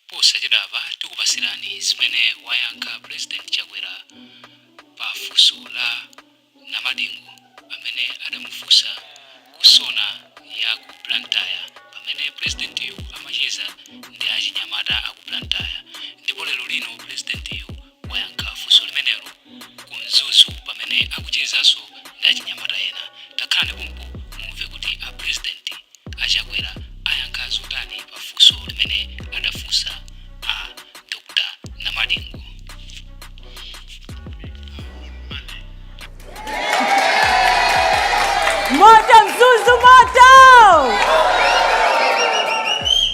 posachedwapa tikupasirani zimene wayankha President Chakwera pa funso la Namadingo amene adamufunsa kusona ya ku Blantyre pamene presidentiyo amacheza ndi achinyamata aku Blantyre. Ndipo lero lino presidentiyo wayankha funso limenelo ku Mzuzu pamene akuchezanso ndi achinyamata ena. Takhani pompo mumve kuti a president Chakwera ayankha zotani pa funso limene adafunsa a Dr. Namadingo. Moto Mzuzu moto!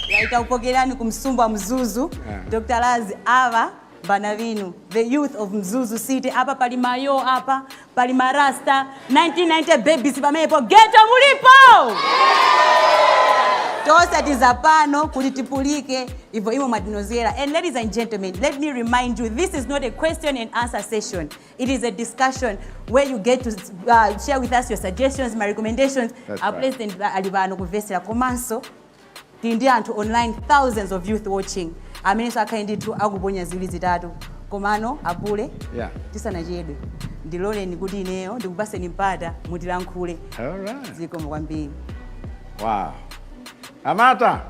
Yaita upokelani kumsumba Mzuzu, Dr. Lazi ava bana vinu, the youth of Mzuzu City, apa pali mayo apa, pali marasta, 1990 babies pamepo, ghetto mulipo! Tosa tizapano kulitipulike ivo imo madinozera. And ladies and gentlemen, let me remind you, this is not a question and answer session. It is a discussion where you get to share with us your suggestions, my recommendations. Our President alibano kuvesera komanso tindi antu online, thousands of youth watching. Ameniso akaindi tu akuponya ziwiri zitatu. Komano apule. Yeah. Tisana jedwe. Ndilole nikudi ineo, ndikupase nimpata mutilankhule. All right. Ziko mkwambiri. Wow. Amata.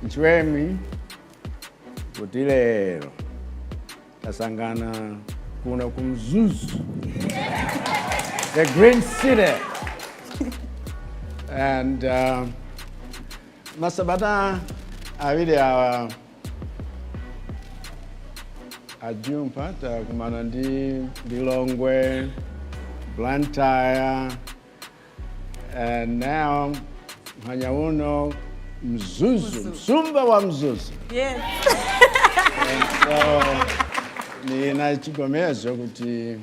Nchwemi kuti lero tasangana kuno ku Mzuzu, the green city, and masabata awili ajumpa kumana ndi Lilongwe, Blantyre, and now Hanyauno Mzuzu, Msumba wa Mzuzu. Yes. And so nina chigomezo kuti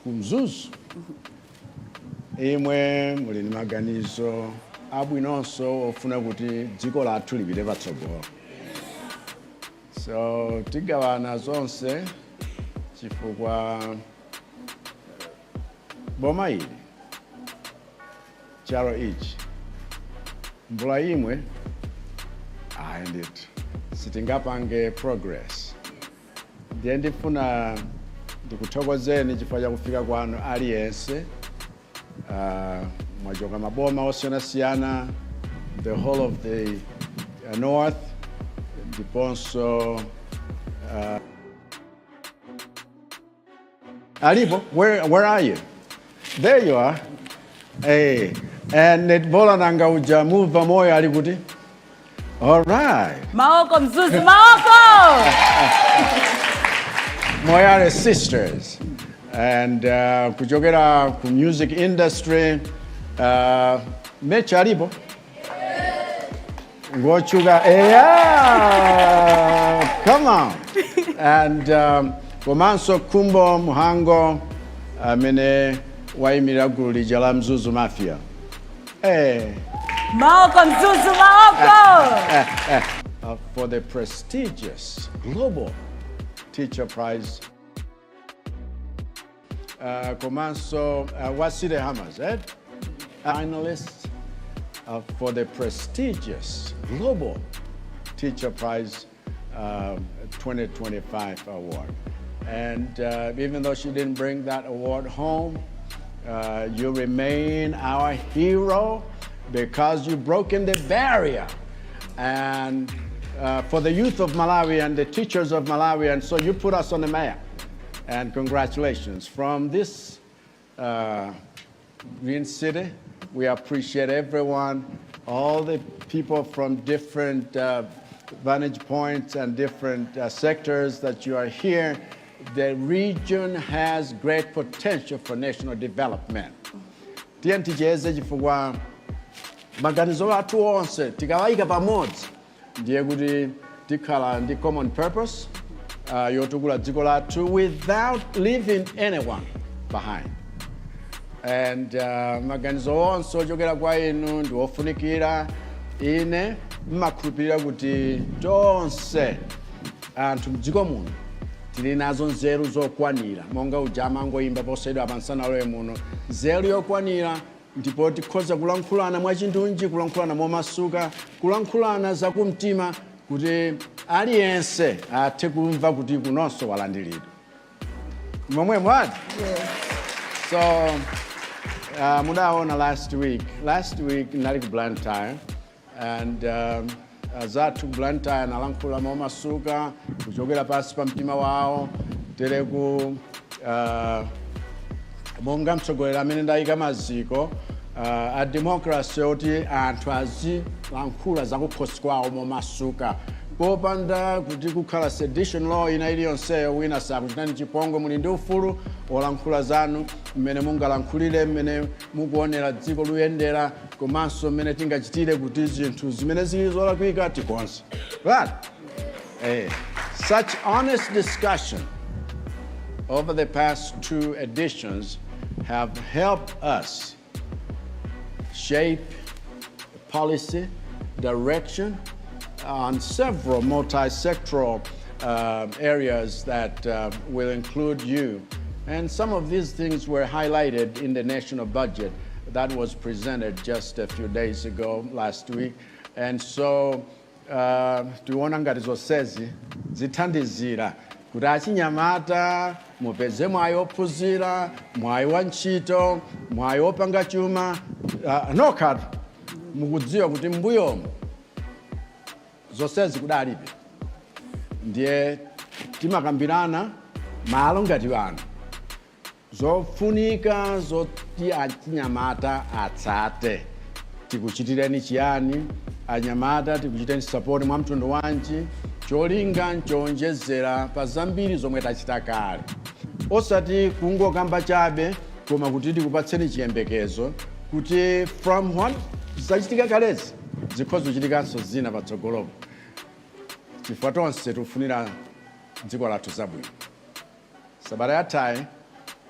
kumzuzu imwe muli maganizo abwinonso ofuna kuti dziko lathu lipite patsogolo. So tigawana zonse chifukwa boma ili charo ichi mbula imwe ayendeti sitingapange progress. Ndiye ndifuna ndikuthokozeni chifukwa cha kufika kwanu aliyense, mwachoka maboma osiyana-siyana, the whole of the north, ndiponso alipo, where are you? There you are. Hey, and netbola nanga uja move moyo alikuti. All right. Maoko Mzuzu, Maoko! Moyale sisters. And kuchokera ku music industry, mecha alipo? Ngochuga, yeah! Come on. And komanso kumbo muhango mene waimira gulu lija la Mzuzu Mafia. Hey. Maoko Mzuzu, Maoko! For the prestigious Global Teacher Prize. Komanso Wasile Hammers, finalists for the prestigious Global Teacher Prize 2025 award. And even though she didn't bring that award home, you remain our hero because you've broken the barrier. And for the youth of Malawi and the teachers of Malawi, and so you put us on the map. And congratulations. From this green city, we appreciate everyone, all the people from different vantage points and different sectors that you are here. The region has great potential for national development. TNTJZ chifukwa maganizo athu onse tikawayika pamodzi ndiye kuti tikhala ndi common purpose yotukula dziko lathu without leaving anyone behind. And maganizo onse ochokera kwa inu ndi ofunikira. Ine mmakhulupirira kuti tonse anthu mdziko muno tili nazo nzeru zokwanira monga uja amangoyimba posayidwa pansana loye muno, nzeru yokwanira ndipo tikhoza kulankhulana mwachindunji, kulankhulana momasuka, kulankhulana zakumtima kuti aliyense athe kumva kuti kunonso walandiridwa. Momwe mwati? Yes. So, mudaona last week nali ku Blantyre, and azathu Blantyre nalankhula momasuka kuchokera pasi pa mtima wawo teleku monga mtsogoleri amene ndayika maziko a democracy oti anthu azilankhula zakukhosi kwawo momasuka popanda kuti kukhala sedition law ina iliyonseyo wina sakuchitani chipongwe. Muli ndi ufulu olankhula zanu mmene mungalankhulire, mmene mukuonera dziko luyendera, komanso mmene tingachitire kuti zinthu zimene zili zolakwika tikonse. Right? Such honest discussion over the past 2 editions have helped us shape policy direction on several multi-sectoral areas that will include you. And some of these things were highlighted in the national budget that was presented just a few days ago, last week. And so, tiona ngati zonsezi zithandizira kuti achinyamata mupeze mwayi ophunzira, mwayi wa ntchito, mwayi opanga chuma, nokhatu mukudziwa kuti mbuyomu zonsezi kudalibe. Ndiye timakambirana malo ngati wanu zofunika zoti achinyamata atsate. Tikuchitireni chiyani anyamata, tikuchitireni support mwa mtundu wanji, cholinga nchowonjezera pa zambiri zomwe tachita kale, osati kungokamba chabe koma kuti tikupatseni chiyembekezo kuti from what zachitika kalezi zikhoza kuchitikanso zina patsogolopo. Chifukwa tonse tikufunira dziko lathu zabwino. Sabata yathayi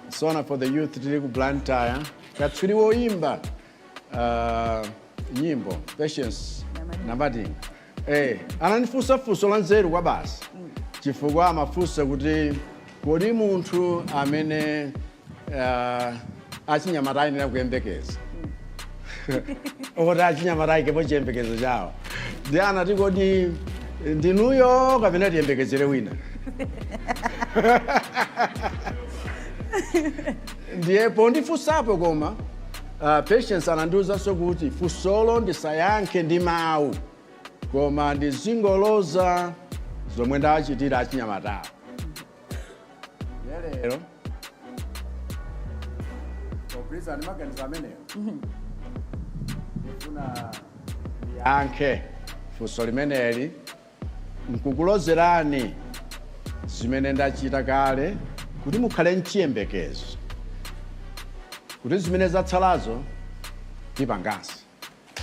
sona for the youth tili ku Blantyre katswiri woimba nyimbo Patience Namadingo ananifunsa funso la nzeru kwa basi, chifukwa amafunsa kuti kodi munthu amene achinyamata ayenera kuyembekeza oti achinyamata ayikepo chiyembekezo chawo. Ndiye anati kodi ndinuyo kapena tiyembekezere wina? Ndiye pondifunsapo koma Patience anandiwuzanso kuti funsolo ndisayankhe ndi mawu koma ndizingoloza zomwe ndachitira achinyamatawo. Lero popeza ndi maganizo amenewo ndifuna ndiyankhe funso limeneli nkukulozerani zimene ndachita kale kuti mukhale nchiyembekezo kuti zimene zatsalazo tipanganso.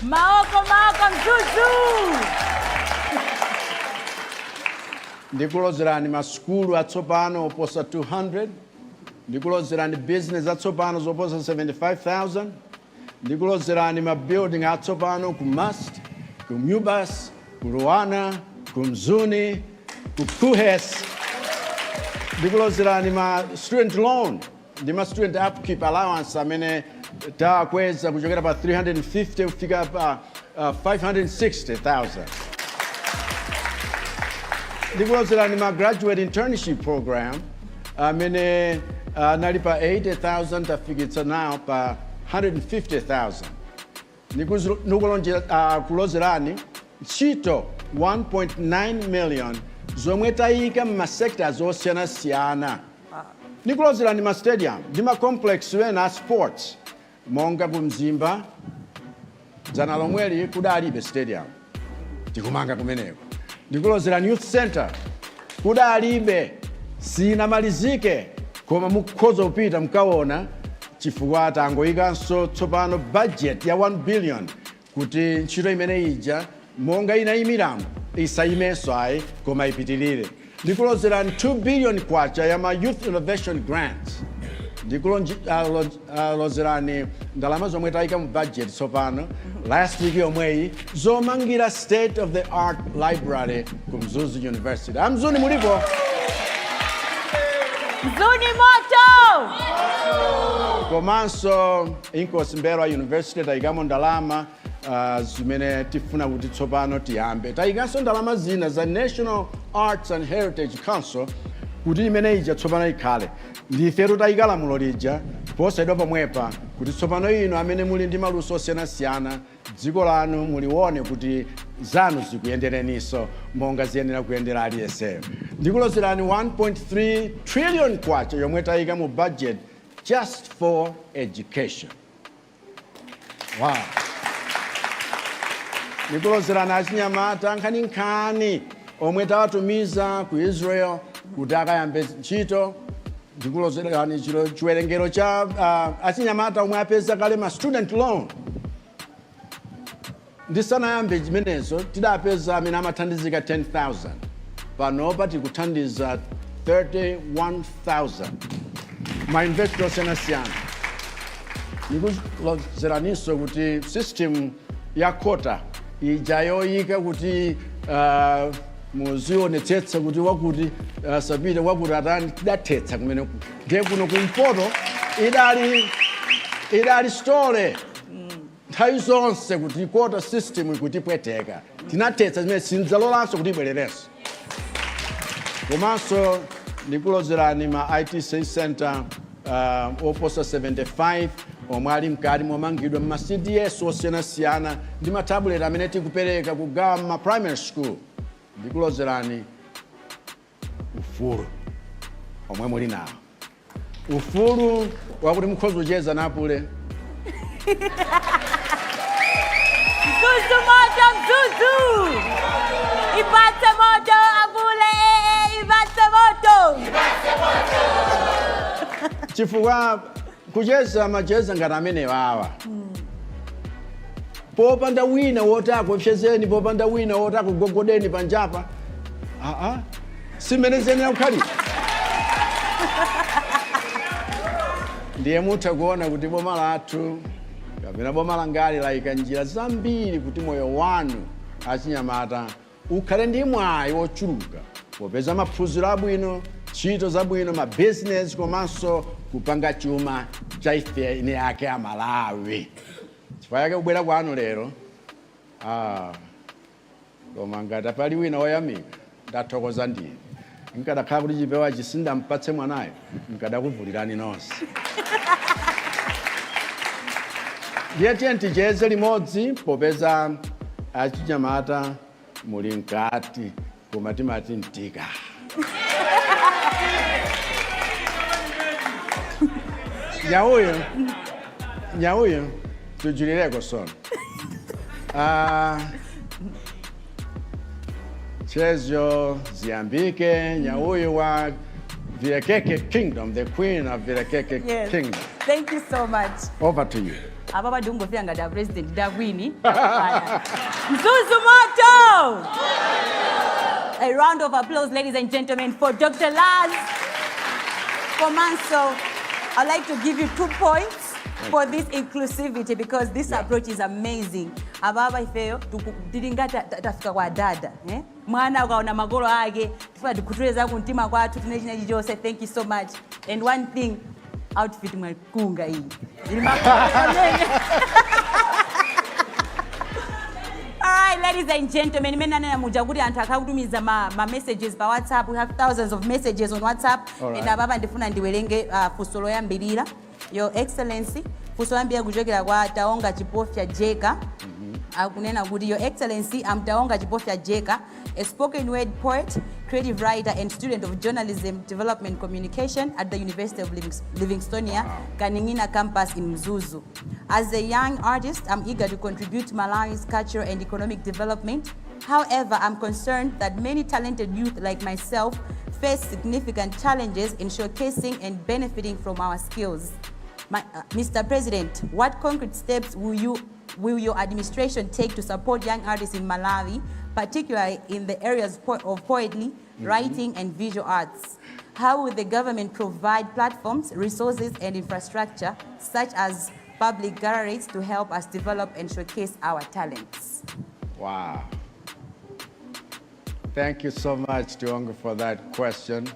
Maoko mzuzu. Ndikulozerani masukulu atsopano oposa 200, ndikulozerani business atsopano zoposa 75,000, ndikulozerani mabuilding atsopano ku Must, ku Mubas, ku Ruana, ku Mzuni, ku Kuhes. Ndikulozerani ma student loan ndi ma student upkeep allowance amene takweza kuchokera pa 350 kufika pa 560,000. Ndikulozerani ma graduate internship program amene nali pa 80,000 tafikitsa now pa 150,000. Ndikulozerani ntchito 1.9 million zomwe tayika m'masectors osiyanasiyana. Ndikulozerani ma stadium ndi ma complex wena sports monga ku Mzimba dzana lomweli kudalibe stadium tikumanga kumeneko. Ndikulozerani youth center kudalibe sinamalizike koma mukhoza kupita mkaona chifukwa tangoyikanso tsopano budget ya 1 billion kuti ntchito imene ija monga inayimiramo isayimenso ayi koma ipitirire. Ndikulozerani 2 billion kwacha ya ma youth innovation grants. Ndikulozerani ndalama zomwe tayika mu budget tsopano last week yomweyi zomangira state of the art library ku Mzuzu University. Amzuni mulipo? Mzuni moto! komanso inkosi Mberwa University tayikamo ndalama zimene tifuna kuti tsopano tiyambe. Tayikanso ndalama zina za National Arts and Heritage Council kuti imene ija tsopano ikhale. Ndifetu tayika lamulo lija posayidwa pomwepa kuti tsopano ino amene muli ndi maluso osiyanasiyana dziko lanu mulione kuti zanu zikuyendereniso monga ziyenera kuyendera aliyenseyo. Ndikulozerani 1.3 trillion kwacha yomwe tayika mu budget just for education. Wow. Ndikulozerani achinyamata nkhani omwe tawatumiza ku Israel kuti akayambe ntchito. Ndikulozerani chiwerengero cha achinyamata omwe apeza kale ma student loan. Ndisanayambe chimenezo tidapeza amene amathandizika 10,000. Panopa tikuthandiza 31,000. Ma investor osiyanasiyana. Ndikulozeraninso kuti system ya kota ija yoyika kuti muzionetsetsa kuti wakuti sapita wakuti atani tidathetsa kumene ndiye kuno kumpoto idali stole nthawi zonse kuti kota system ikutipweteka tinathetsa zimene sindzalolanso kuti ibwererenso. Komanso ndikulozerani ma ITC center oposa 75 omwe ali mkati momangidwa ma CDS osiyanasiyana ndi ma tablet amene tikupereka kugawa ma primary school. Ndikulozerani ufulu omwe muli nawo. Ufulu wakuti mukhoza kucheza napule. Mzuzu moto, mzuzu! Ipate moto, abule, ipate moto! Chifukwa kucheza macheza ngati amene wawa. Popanda wina wotako pchezeni, popanda wina wotako gogodeni panjapa. Simene zenera kukhali. Ndiye mutha kuona kuti boma lathu kapena boma langali layika njira zambiri kuti moyo wanu achinyamata ukhale ndi mwayi wochuluka popeza maphunziro abwino, ntchito zabwino, ma business komanso kupanga chuma cha ife ine ake Amalawi. Chifukwa yake kubwera kwanu lero koma ngati pali wina woyamika ndathokoza ndine. Nkadakhala kuti chipewa chisindampatse mwanayo nkadakuvulirani nonse. Ndiye tiye ticheze limodzi popeza achinyamata muli mkati koma timati mtika. Nyauyo tujulireko sono. Chezyo ziambike nyauyo wa Virakeke Kingdom, the queen of Virakeke Kingdom. Thank you so much. Over to you. Ababa dungo fianga da president da queen. Mzuzu moto! A round of applause, ladies and gentlemen, for Dr. Laz Komanso. I'd like to give you 2 points for this inclusivity because this approach is amazing. Ababa ifeyo tiringata tafika kwa dada, mwana ukaona magoro ake tifuna dikutuweza kuntima kwatu tunechinaji jose. Thank you so much. And one thing, outfit mwakunga hii. All right, ladies and gentlemen, menana muja kuti anthu akakutumiza ma messages pa WhatsApp. We have thousands of messages on WhatsApp. And ababa ndifuna ndiwerenge funso loyambirira. Your Excellency, funso loyambirira kuchokera kwa Taonga Chipofya Jeka. Akunena kuti Your Excellency, I'm Taonga Chipofya Jeka, a spoken word poet, creative writer and student of journalism development communication at the University of Livingstonia, Kaningina campus in Mzuzu. As a young artist, I'm eager to contribute to Malawi's cultural and economic development. However, I'm concerned that many talented youth like myself face significant challenges in showcasing and benefiting from our skills. Mr. President, what concrete steps will your administration take to support young artists in Malawi, particularly in the areas of poetry, writing, and visual arts? How will the government provide platforms, resources, and infrastructure, such as public galleries, to help us develop and showcase our talents? Wow. Thank you so much, Tiongo, for that question.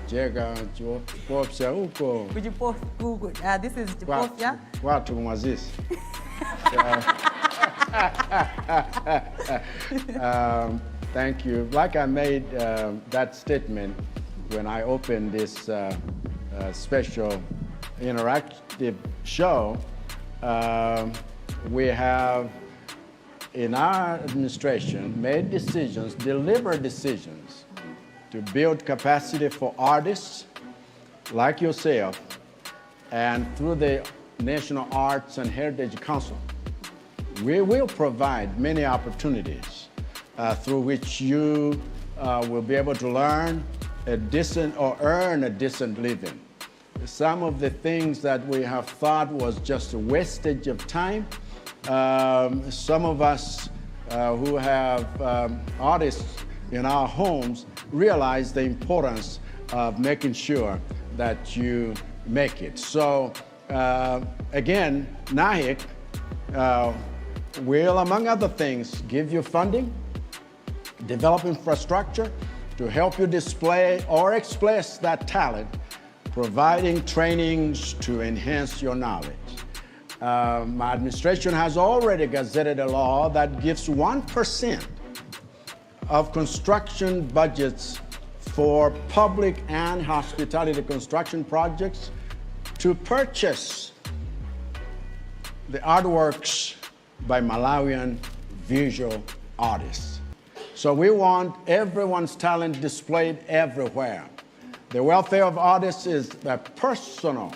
Jega chipofya huko. This is chipofya. Watu mwazisi. Thank you. Like I made that statement when I opened this special interactive show, we have in our administration made decisions, deliberate decisions, to build capacity for artists like yourself, and through the National Arts and Heritage Council, we will provide many opportunities through which you will be able to learn a decent or earn a decent living. Some of the things that we have thought was just a wastage of time, some of us who have artists in our homes realize the importance of making sure that you make it. So again, NAHIC will, among other things, give you funding, develop infrastructure to help you display or express that talent, providing trainings to enhance your knowledge. My administration has already gazetted a law that gives 1% of construction budgets for public and hospitality construction projects to purchase the artworks by Malawian visual artists. So we want everyone's talent displayed everywhere. The welfare of artists is a personal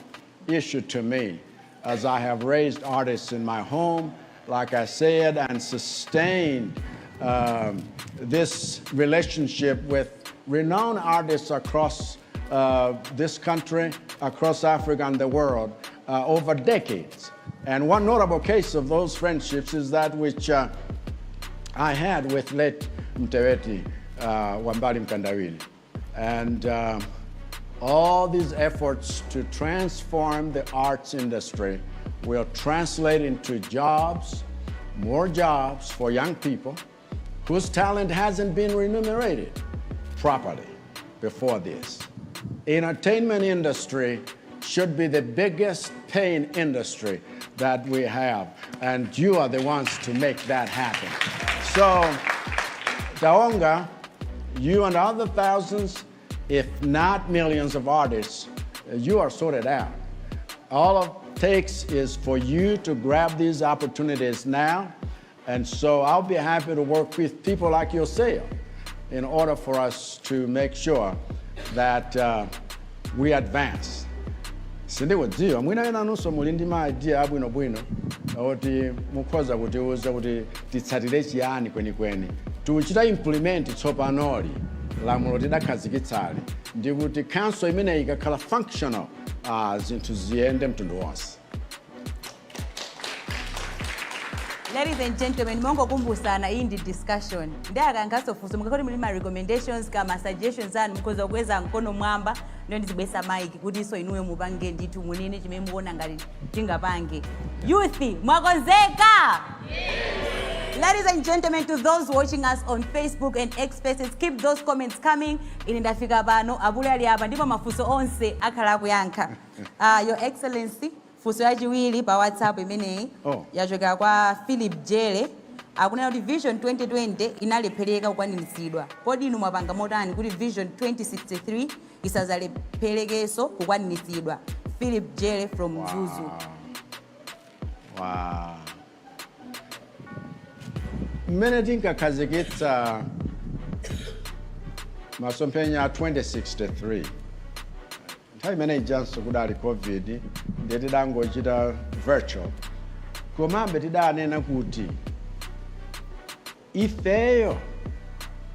issue to me, as I have raised artists in my home, like I said, and sustained this relationship with renowned artists across this country, across Africa and the world over decades. And one notable case of those friendships is that which I had with late Mteweti Wambali Mkandawili. And all these efforts to transform the arts industry will translate into jobs, more jobs for young people whose talent hasn't been remunerated properly before this. Entertainment industry should be the biggest paying industry that we have, and you are the ones to make that happen. So, Taonga, you and other thousands, if not millions of artists, you are sorted out. All it takes is for you to grab these opportunities now, and so I'll be happy to work with people like yourself in order for us to make sure that we advance. Sindi wadziwa mwina ena nunso muli ndi idea abwinobwino oti mukhoza kutiuza kuti titsatire chiyani kwenikweni tiuchita implement tsopanoli lamulo tidakhazikitsali ndi kuti council imeneyi ikakhala functional zinthu ziyende mtundu wonse. Ladies and gentlemen, mongo kumbusana in the discussion. Ndaka ngasofuso mukakoti muli ma recommendations kama suggestions anu mukhoza kuweza nkono mwamba ndo ndizibwesa mic kuti so inuwe mupange ndithu munene chimene muona ngati tingapange. Youth, mwakonzeka? Yes. Ladies and gentlemen, to those watching us on Facebook and X Spaces, keep those comments coming. Ine ndafika pano abule ali apa ndipo mafunso onse akhala kuyankha. Your Excellency, funso yachiwiri pa WhatsApp imeneyi yachoka kwa Philip Jele akunena kuti Vision 2020 inalephereka kukwaniritsidwa. Kodi inu mwapanga motani kuti Vision 2063 isazalepherekenso kukwaniritsidwa? Philip Jele from Zuzu. Wow. Mmene tinkakhazikitsa masomphenya 2063 nthawi imene ijanso kudali COVID ndiye tidangochita virtual, komabe tidanena kuti ifeyo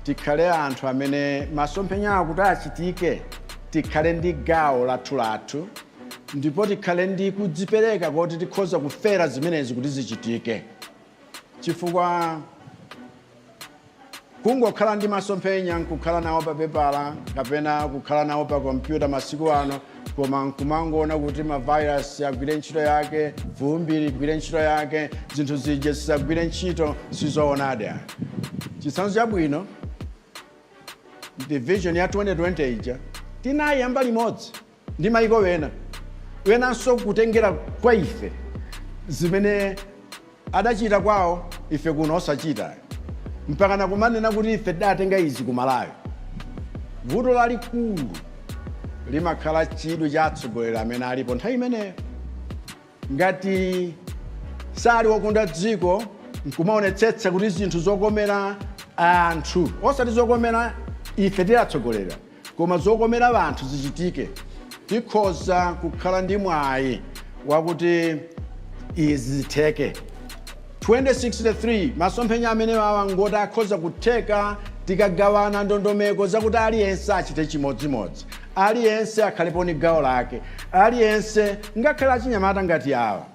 tikhale anthu amene masomphenya akuti achitike tikhale ndi gawo lathu ndipo tikhale ndi kudzipereka kuti tikhoza kufera zimenezi kuti zichitike. Chifukwa kungokhala ndi masomphenya nkukhala nawo pa pepala kapena kukhala nawo pa kompyuta masiku ano koma nkumangoona kuti mavirus agwire ntchito yake, vumbi ligwire ntchito yake, zinthu zija zisagwire ntchito sizoonadi. Chitsanzo chabwino the vision ya 2020 ija tinayamba limodzi ndi mayiko wena wenanso kutengera kwa ife zimene adachita kwawo ife kuno osachita mpaka nakumanena kuti ife tidatenga izi ku Malawi. Vuto lalikulu limakhala chidwi cha atsogoleri amene alipo nthawi imeneyo. Ngati sali wokonda dziko nkumaonetsetsa kuti zinthu zokomera anthu osati zokomera ife tilatsogolera koma zokomera anthu zichitike, tikhoza kukhala ndi mwayi wakuti izi zitheke. 2063 masomphenya amene wawa ngoti akhoza kutheka tikagawana ndondomeko zakuti aliyense achite chimodzimodzi, aliyense akhalepo ni gawo lake, aliyense ngakhale achinyamata ngati awa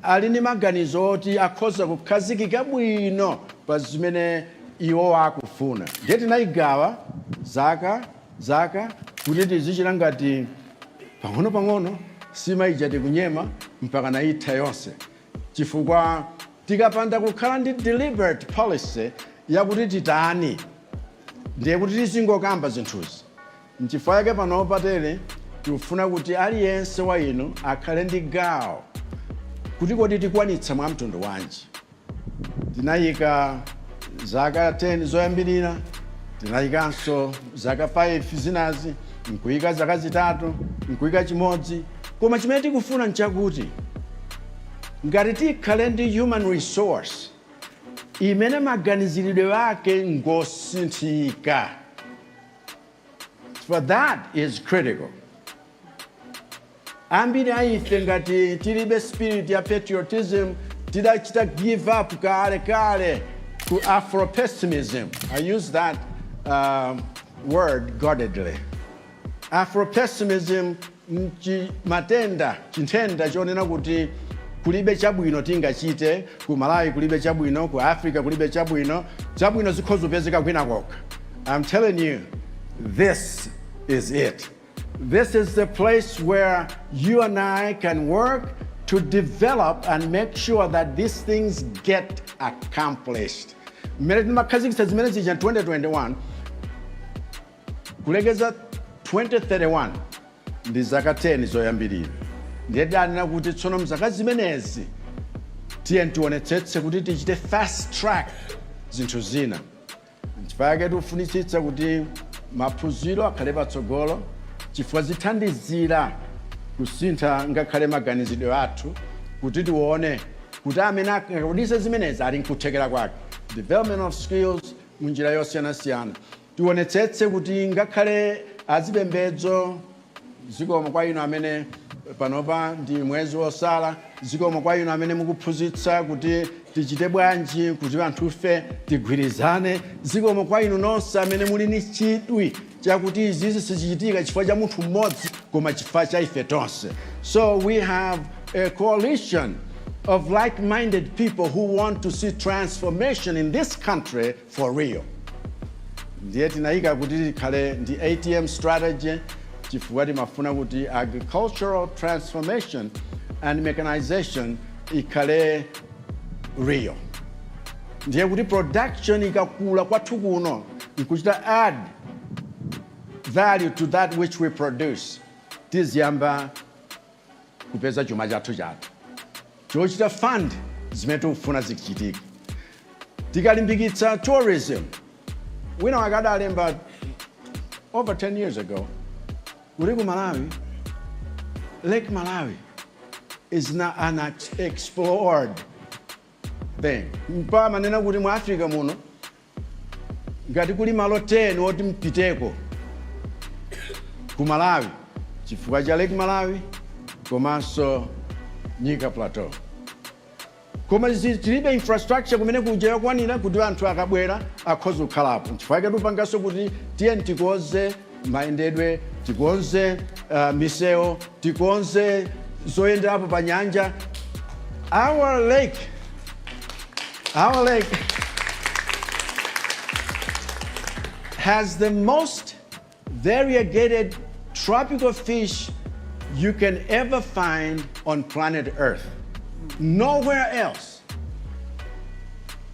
ali ni maganizo oti akhoza kukhazikika bwino pa zimene iwo akufuna. Ndiye tinayigawa zaka kuti tizichita ngati pang'ono sima ija tikunyema mpaka naitha yonse, chifukwa tikapanda kukhala ndi deliberate policy yakuti titani ndiye kuti tizingokamba zinthuzi. N'chifukwa chake panopa tere tikufuna kuti aliyense wa inu akhale ndi gawo kuti kodi tikwanitsa mwa mtundu wanji. Tinayika zaka 10 zoyambirira, tinayikanso zaka 5 zinazi, nkuyika zaka zitatu, nkuyika chimodzi. Koma chimene tikufuna nchakuti ngati tikhale ndi human resource imene maganiziridwe ake ngosinthika. For that is critical. Ambiri aife ngati tilibe spirit ya patriotism, tidachita give up kale to Afro-pessimism. I use that word guardedly. Afro-pessimism matenda, chintenda chonena kuti kulibe chabwino tingachite, ku Malawi kulibe chabwino, ku Africa kulibe chabwino zikhoza kupezeka kwina kokha. I'm telling you, this is it. This is the place where you and I can work to develop and make sure that these things get accomplished. Mmene timakhazikitsa zimene zija 2021 kulekeza 2031 ndi zaka 10 zoyambirira. Ndiye danena kuti tsono mzaka zimenezi tiye tionetsetse kuti tichite fast track zinthu zina. N'chifukwa chake tikufunitsitsa kuti maphunziro akhale patsogolo, chifukwa zithandizira kusintha ngakhale maganizidwe athu kuti tione kuti amene akudisa zimenezi ali nkuthekera kwake. Development of skills munjira yosiyanasiyana. Tionetsetse kuti ngakhale azipembedzo zikomo kwa inu amene panopa ndi mwezi wosala, zikomo kwa inu amene mukuphunzitsa kuti tichite bwanji kuti anthufe tigwirizane, zikomo kwa inu nonse amene muli ni chidwi chakuti izizi sizichitika chifukwa cha munthu mmodzi koma chifukwa cha ife tonse. So we have a coalition of like-minded people who want to see transformation in this country for real. Ndiye tinayika kuti tikhale ndi ATM strategy chifukwa timafuna kuti agricultural transformation and mechanization ikhale real. Ndiye kuti production ikakula kwathu kuno ikuchita add value to that which we produce, tiziyamba kupeza chuma chathu chochita fund zimene tikufuna zichitika. Tikalimbikitsa tourism. Wina wakadalemba over 10 years ago kuti ku Malawi, Lake Malawi is not an explored thing. Mpaka manena kuti mu Africa muno ngati kuli malo 10 oti mpiteko ku Malawi chifukwa cha Lake Malawi komanso Nyika Plateau. Koma tilibe infrastructure kumene kuja yakwanira kuti anthu akabwera akhoza kukhalapo. Chifukwa chake tipanganso kuti tiye tikonze mayendedwe, tikonze misewu, tikonze zoyenderapo pa nyanja. Our lake has the most variegated tropical fish you can ever find on planet Earth. Nowhere else.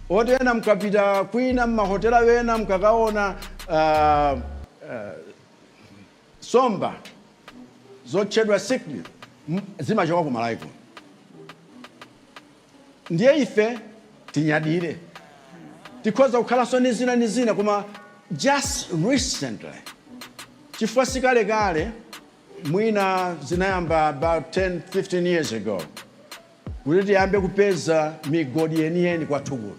Otena mkapita kwina mahotela wena mkakaona somba zotchedwa sickness zimachoka ku Malawi. Ndiye ife tinyadire tikhoza kukhalanso ni zina koma just recently chifukwa sikalekale mwina zinayamba about 10-15 years ago kuti tiyambe kupeza migodi yeniyeni kwathu.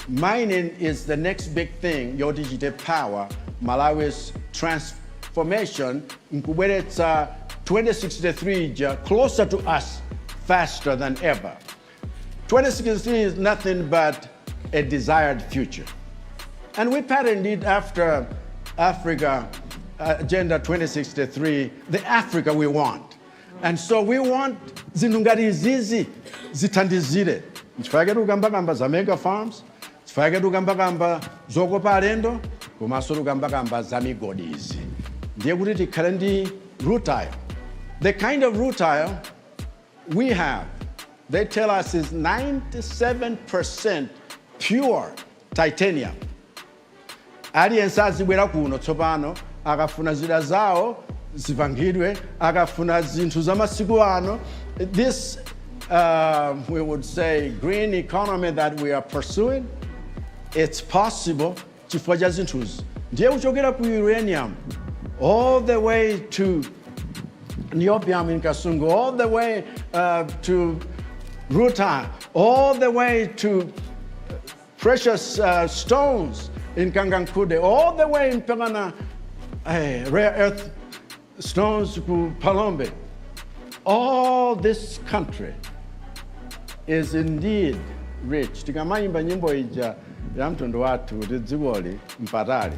Mining is the next big thing yoti chite power Malawi's transformation nkubweretsa 2063 closer to us faster than ever. 2063 is nothing but a desired future. And we patterned it after Africa Agenda 2063, the Africa we want. And so we want zinungati izizi zithandizire. Tifake tukambakamba za mega farms, tifake tukambakamba zokopa alendo, komanso tukambakamba za migodi izi. Ndiye kuti tikhale ndi rutile. The kind of rutile we have, they tell us, is 97% pure titanium. Aliyense azibwera kuno tsopano akafuna zida zawo zipangidwe, akafuna zinthu za masiku ano. This, we would say, green economy that we are pursuing, it's possible chifukwa cha zinthuzi. Ndiye kuchokera ku uranium all the way to niobium in Kasungu, all the way to rutile, all the way to precious stones in Kangankude, all the way in Pegana, rare earth stones to Palombe. All this country is indeed rich. Tikamayimba nyimbo ija ya mtundu watu tidziwoli mpatali.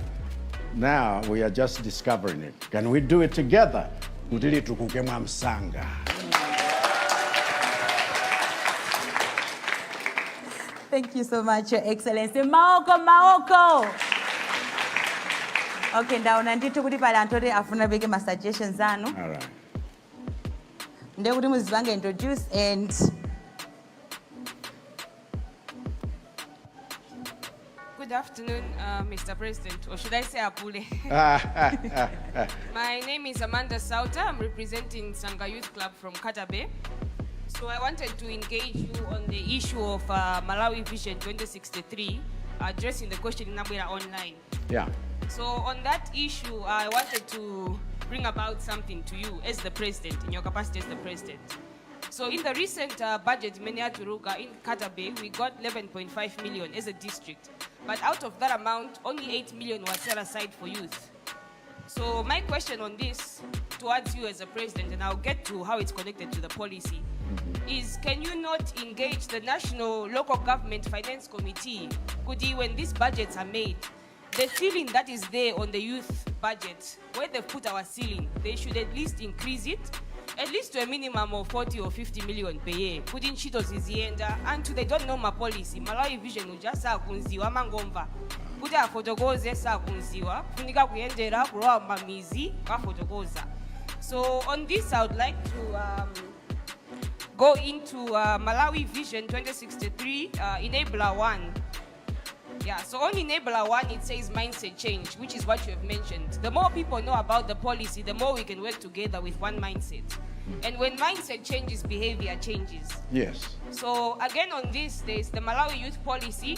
Now we are just discovering it. Can we do it together? Kutili tukuke mwa msanga. Thank you so much, Your Excellency. Maoko. Okay, ndaona ndithu kuti pali anthu oti afuna beke ma suggestions anu. All right. Ndiye kuti muzipange introduce and Good afternoon, Mr. President, or should I say Apule? My name is Amanda Sauter. I'm representing Sanga Youth Club from Katabe. So I wanted to engage you on the issue of Malawi Vision 2063, addressing the question in Nabwera online. Yeah. So on that issue, I wanted to bring about something to you as the president, in your capacity as the president. So in the recent budget, Menia Turuga in Katabe, we got 11.5 million as a district. But out of that amount, only 8 million was set aside for youth. So my question on this towards you as a president, and I'll get to how it's connected to the policy, is can you not engage the National Local Government Finance Committee, Kudi, when these budgets are made, the ceiling that is there on the youth budget, where they've put our ceiling, they should at least increase it, at least to a minimum of 40 or 50 million per year. Putting cheetos is the end, and they don't know my policy. Malawi Vision ujasa kunziwa mangomva. Kuti afotokoze sa kunziwa, kunika kuyendera kuroa mamizi kwa fotokoza. So on this, I would like to go into Malawi Vision 2063, Enabler 1. Yeah, so on Enabler 1, it says mindset change, which is what you have mentioned. The more people know about the policy, the more we can work together with one mindset. And when mindset changes, behavior changes. Yes. So again on this, there's the Malawi Youth Policy,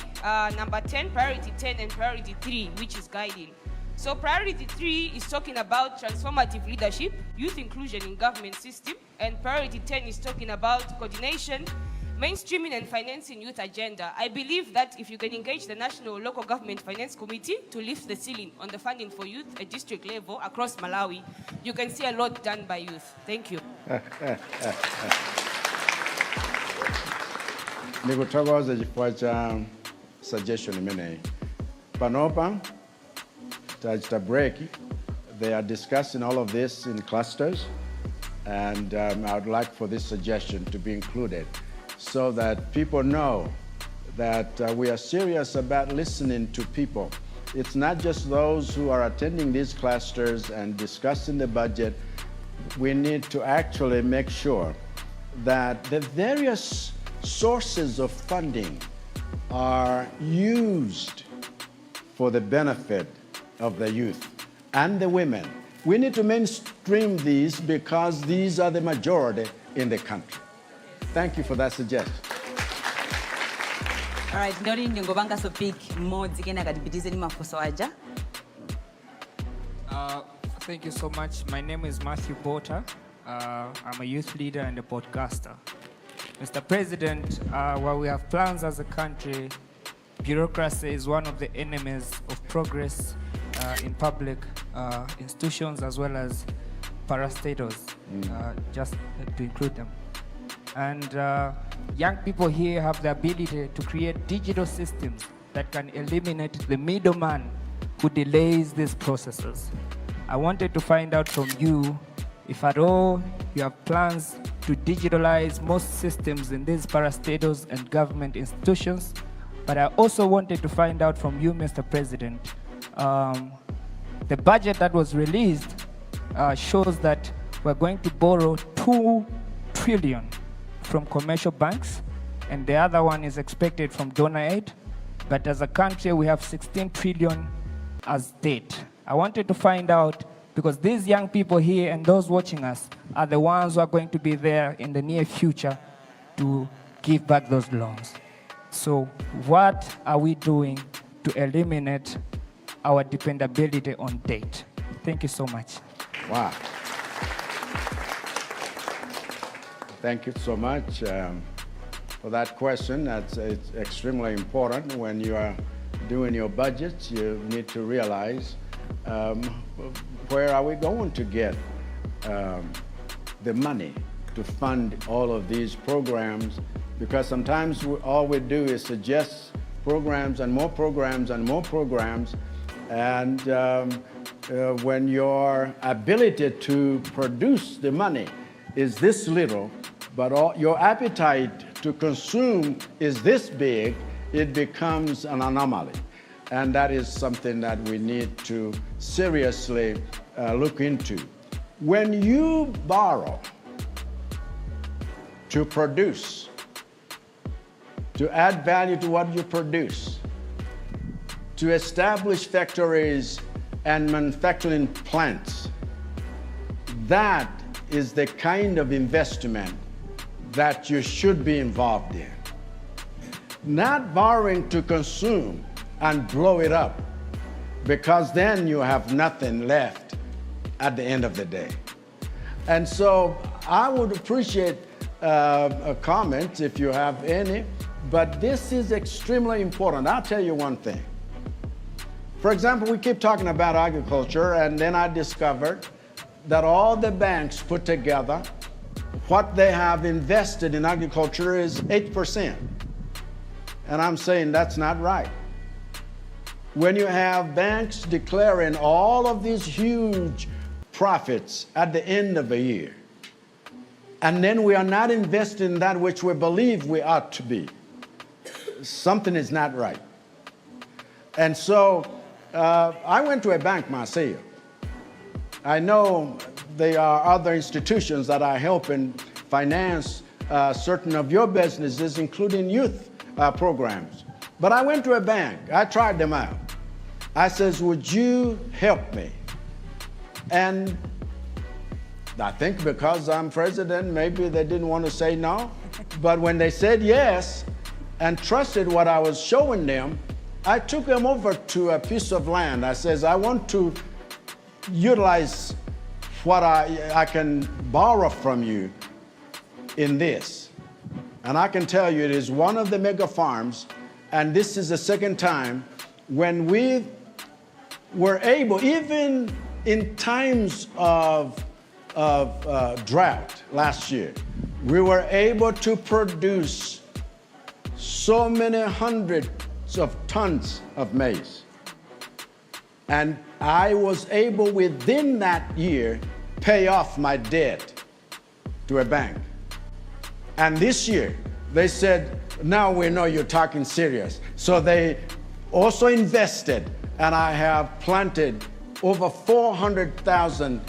number 10, priority 10, and priority 3, which is guiding. So priority 3 is talking about transformative leadership, youth inclusion in government system, and priority 10 is talking about coordination, mainstreaming and financing youth agenda. I believe that if you can engage the National Local Government Finance Committee to lift the ceiling on the funding for youth at district level across Malawi, you can see a lot done by youth. Thank you. Nikuthokoza chifukwa cha suggestion imeneyi. Panopa tachita break. They are discussing all of this in clusters, and I would like for this suggestion to be included, so that people know that we are serious about listening to people. It's not just those who are attending these clusters and discussing the budget. We need to actually make sure that the various sources of funding are used for the benefit of the youth and the women We need to mainstream these because these are the majority in the country. Thank you for that suggestion. All right, ndori ngobanga so pick mods again akadipitize ni mafuso aja. Thank you so much. My name is Matthew Porter. I'm a youth leader and a podcaster. Mr. President, while we have plans as a country, bureaucracy is one of the enemies of progress in public institutions as well as parastatals, just to include them. And young people here have the ability to create digital systems that can eliminate the middleman who delays these processes. I wanted to find out from you if at all you have plans to digitalize most systems in these parastatals and government institutions. But I also wanted to find out from you, Mr. President, the budget that was released shows that we're going to borrow 2 trillion from commercial banks, and the other one is expected from donor aid. But as a country, we have 16 trillion as debt. I wanted to find out, because these young people here and those watching us are the ones who are going to be there in the near future to give back those loans. So what are we doing to eliminate our dependability on debt? Thank you so much. Wow. Thank you so much for that question. It's extremely important. When you are doing your budgets, you need to realize where are we going to get the money to fund all of these programs, because sometimes all we do is suggest programs and more programs and more programs, and when your ability to produce the money is this little, but your appetite to consume is this big, it becomes an anomaly. And that is something that we need to seriously look into. When you borrow to produce, to add value to what you produce, to establish factories and manufacturing plants, that is the kind of investment that you should be involved in. Not borrowing to consume and blow it up, because then you have nothing left at the end of the day. And so I would appreciate a comment if you have any, but this is extremely important. I'll tell you one thing. For example, we keep talking about agriculture, and then I discovered that all the banks put together, what they have invested in agriculture is 8%. And I'm saying that's not right. When you have banks declaring all of these huge profits at the end of a year, and then we are not investing in that which we believe we ought to be, something is not right. And so I went to a bank myself. I know there are other institutions that are helping finance certain of your businesses, including youth programs. But I went to a bank. I tried them out. I says, would you help me? And I think because I'm president, maybe they didn't want to say no. But when they said yes and trusted what I was showing them, I took them over to a piece of land. I says, I want to utilize what I can borrow from you in this. And I can tell you it is one of the mega farms, and this is the second time when we were able, even in times of drought last year, we were able to produce so many hundreds of tons of maize. And I was able within that year pay off my debt to a bank. And this year they said, now we know you're talking serious. So they also invested, and I have planted over 400,000